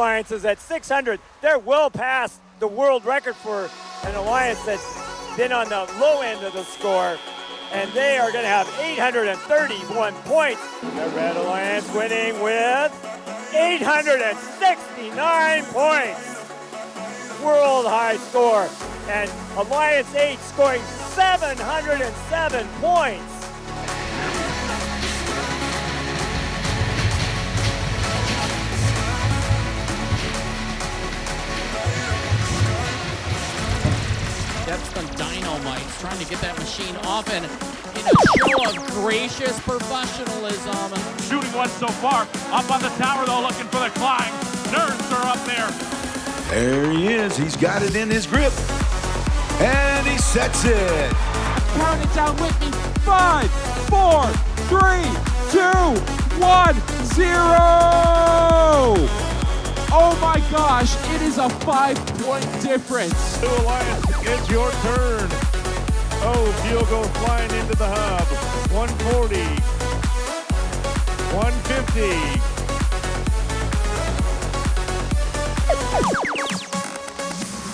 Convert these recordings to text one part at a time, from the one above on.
Alliance is at 600. They're well past the world record for an alliance that's been on the low end of the score. And they are going to have 831 points. The Red Alliance winning with 869 points. World high score. And Alliance 8 scoring 707 points. That's some dynamite, trying to get that machine off and in a show of gracious professionalism. Shooting one so far. Up on the tower, though, looking for the climb. Nerds are up there. There he is. He's got it in his grip. And he sets it. Count it down with me. 5, 4, 3, 2, 1, 0. Oh my gosh, it is a 5-point difference. Blue Alliance, it's your turn. Oh, field goal flying into the hub. 140. 150.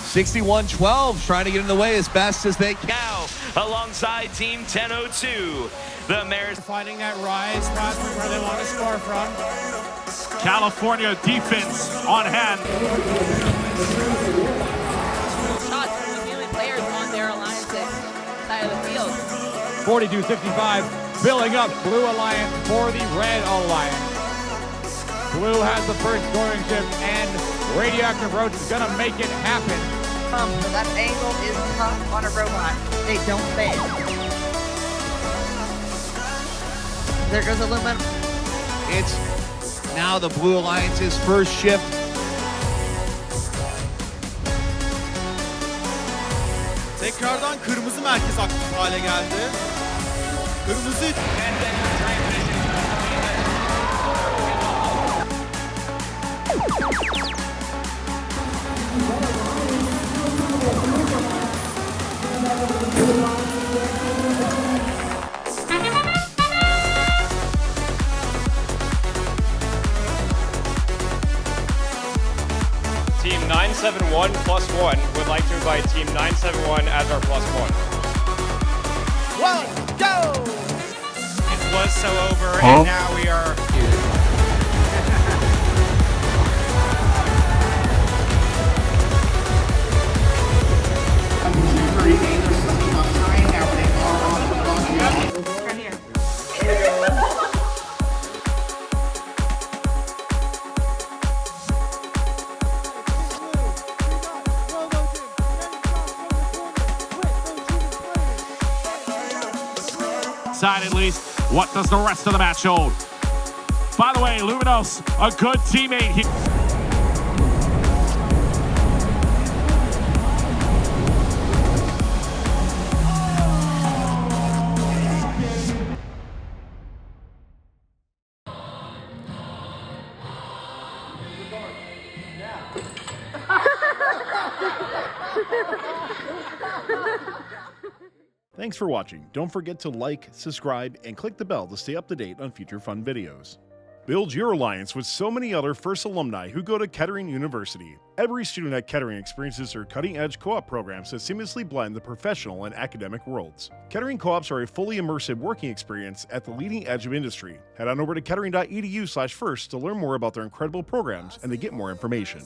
61-12, trying to get in the way as best as they can. Now, alongside Team 1002, the Mares Finding that rise spot from where they want to score from. California defense on hand. Shots from the New players on their Alliance's side of the field. 42-55, filling up Blue Alliance for the Red Alliance. Blue has the first scoring shift, and Radioactive Roach is going to make it happen. But that angle is tough on a robot. They don't fail. There goes aluminum. It's now the Blue Alliance's first shift. Tekrardan kırmızı merkez aktif hale geldi. Kırmızı. Team 971 +1 would like to invite Team 971 as our +1. One, go! It was so over, and now we are. Side at least. What does the rest of the match hold? By the way, Luminos, a good teammate here. Thanks for watching. Don't forget to like, subscribe, and click the bell to stay up to date on future fun videos. Build your alliance with so many other FRC alumni who go to Kettering University. Every student at Kettering experiences their cutting-edge co-op programs that seamlessly blend the professional and academic worlds. Kettering co-ops are a fully immersive working experience at the leading edge of industry. Head on over to kettering.edu/FRC to learn more about their incredible programs and to get more information.